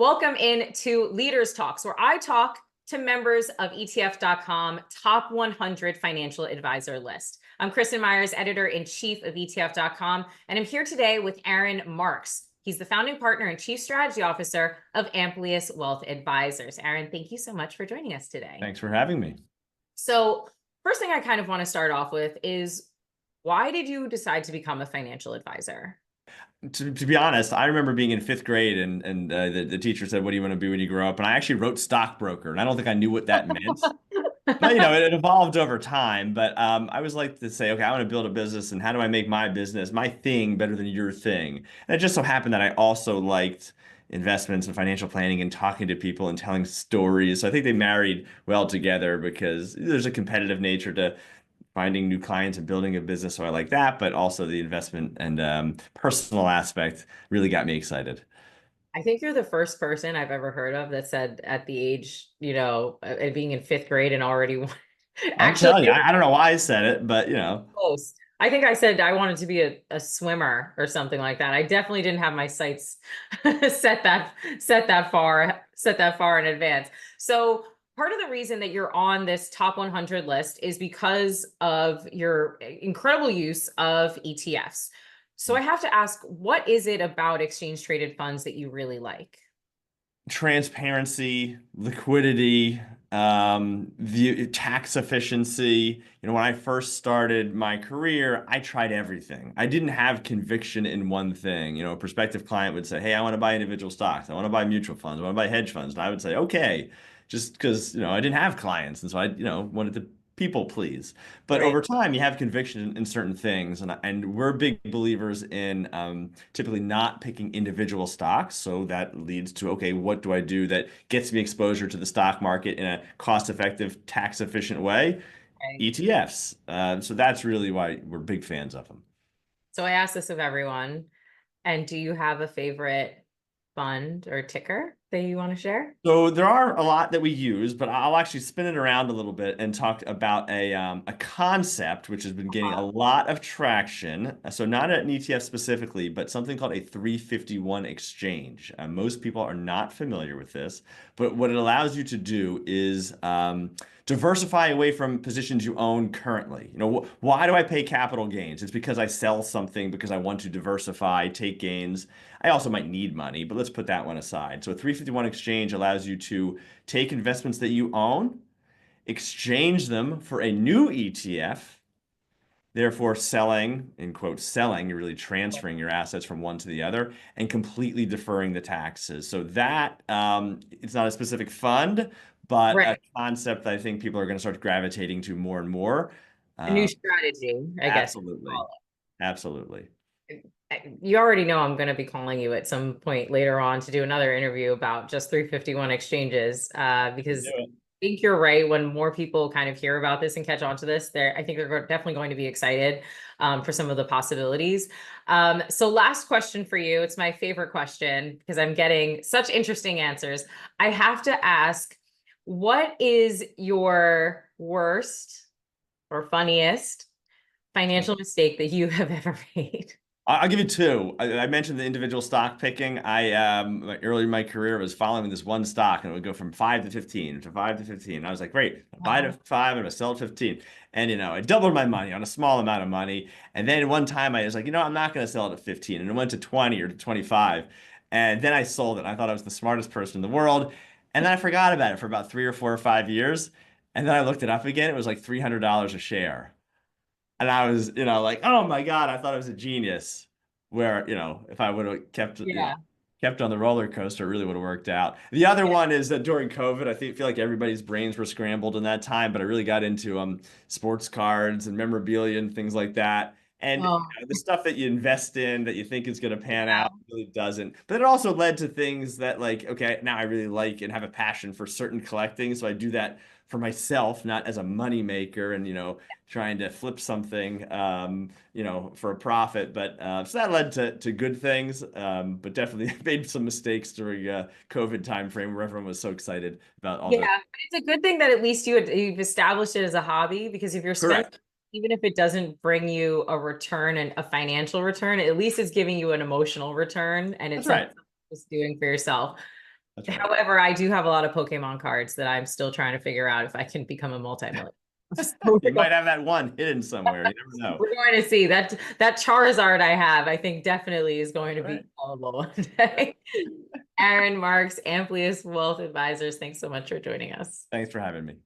Welcome into Leaders Talks, where I talk to members of ETF.com top 100 financial advisor list. I'm Kristin Myers, editor-in-chief of ETF.com, and I'm here today with Aaron Marks. He's the founding partner and chief strategy officer of Amplius Wealth Advisors. Aaron, thank you so much for joining us today. Thanks for having me. So first thing I kind of want to start off with is, why did you decide to become a financial advisor? To be honest, I remember being in fifth grade and the teacher said, "What do you want to be when you grow up?" And I actually wrote stockbroker, and I don't think I knew what that meant. But it evolved over time. But I was like to say, okay, I want to build a business, and how do I make my business, my thing, better than your thing? And it just so happened that I also liked investments and financial planning and talking to people and telling stories. So I think they married well together because there's a competitive nature to finding new clients and building a business. So I like that, but also the investment and personal aspect really got me excited. I think you're the first person I've ever heard of that said at the age, being in fifth grade and already I'm actually telling you, I don't know why I said it, but close. I think I said I wanted to be a swimmer or something like that. I definitely didn't have my sights set that far in advance. So part of the reason that you're on this top 100 list is because of your incredible use of ETFs. So I have to ask, what is it about exchange traded funds that you really like? transparency, liquidity, the tax efficiency. When I first started my career, I tried everything. I didn't have conviction in one thing. A prospective client would say, "Hey, I want to buy individual stocks. I want to buy mutual funds. I want to buy hedge funds." And I would say, "Okay," just because, I didn't have clients. And so I, wanted to people please. But Right. over time, you have conviction in certain things, and we're big believers in typically not picking individual stocks. So that leads to, okay, what do I do that gets me exposure to the stock market in a cost-effective, tax-efficient way? Okay. ETFs. So that's really why we're big fans of them. So I ask this of everyone. And do you have a favorite fund or ticker that you want to share? So there are a lot that we use, but I'll actually spin it around a little bit and talk about a concept which has been gaining a lot of traction. So not an ETF specifically, but something called a 351 exchange. Most people are not familiar with this, but what it allows you to do is diversify away from positions you own currently. Why do I pay capital gains? It's because I sell something because I want to diversify, take gains. I also might need money, but let's put that one aside. So a 351 exchange allows you to take investments that you own, exchange them for a new ETF, therefore selling, in quotes, selling, you're really transferring your assets from one to the other and completely deferring the taxes. So that it's not a specific fund, but Right. a concept that I think people are going to start gravitating to more and more. A new Uh, strategy, I guess. absolutely. Absolutely. You already know I'm going to be calling you at some point later on to do another interview about just 351 exchanges, because I think you're right. When more people kind of hear about this and catch on to this, I think they're definitely going to be excited for some of the possibilities. So last question for you. It's my favorite question because I'm getting such interesting answers. I have to ask, what is your worst or funniest financial mistake that you have ever made? I'll give you two. I mentioned the individual stock picking. Early in my career was following this one stock, and it would go from 5 to 15 to 5 to 15. And I was like, great, buy it at 5, I'm gonna sell it at 15. And I doubled my money on a small amount of money. And then one time I was like, I'm not gonna sell it at 15. And it went to 20 or to 25. And then I sold it. I thought I was the smartest person in the world. And then I forgot about it for about 3 or 4 or 5 years. And then I looked it up again. It was like $300 a share. And I was, like, oh my God, I thought I was a genius. Where, if I would have kept, Yeah. kept on the roller coaster, it really would have worked out. The other one is that during COVID, feel like everybody's brains were scrambled in that time, but I really got into sports cards and memorabilia and things like that. And Oh, the stuff that you invest in that you think is going to pan yeah. out really doesn't. But it also led to things that, like, okay, now I really like and have a passion for certain collecting. So I do that for myself, not as a money maker and, trying to flip something, for a profit. But so that led to good things, but definitely made some mistakes during COVID time frame where everyone was so excited about all Yeah, the but it's a good thing that at least you've established it as a hobby, because if you're spending, correct. even if it doesn't bring you a return and a financial return, at least it's giving you an emotional return, and That's it's right. something you're just doing for yourself. That's right. However, I do have a lot of Pokemon cards that I'm still trying to figure out if I can become a multimillionaire. So You might have that one hidden somewhere. You never know. we're going to see that Charizard I have, I think definitely is going to Right. be callable one day. Aaron Marks, Amplius Wealth Advisors, thanks so much for joining us. Thanks for having me.